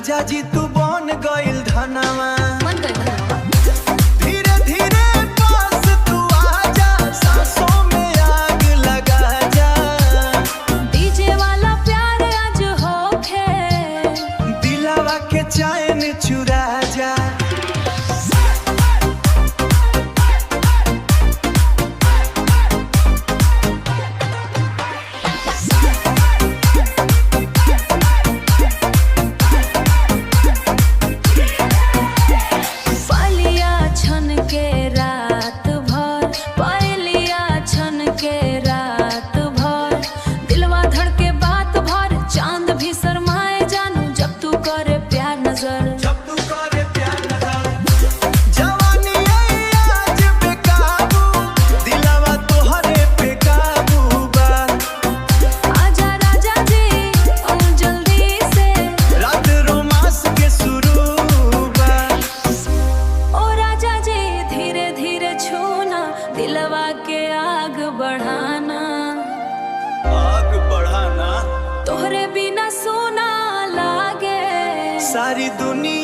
राजा जी तू बन गइल धनवा। धीरे धीरे पास तू आजा, सांसों में आग लगा जा। डीजे वाला प्यार आज होखे, दिलावा के चैन चुरा जा। दिलवा के आग बढ़ाना तोहरे बिना सोना लागे। सारी दुनिया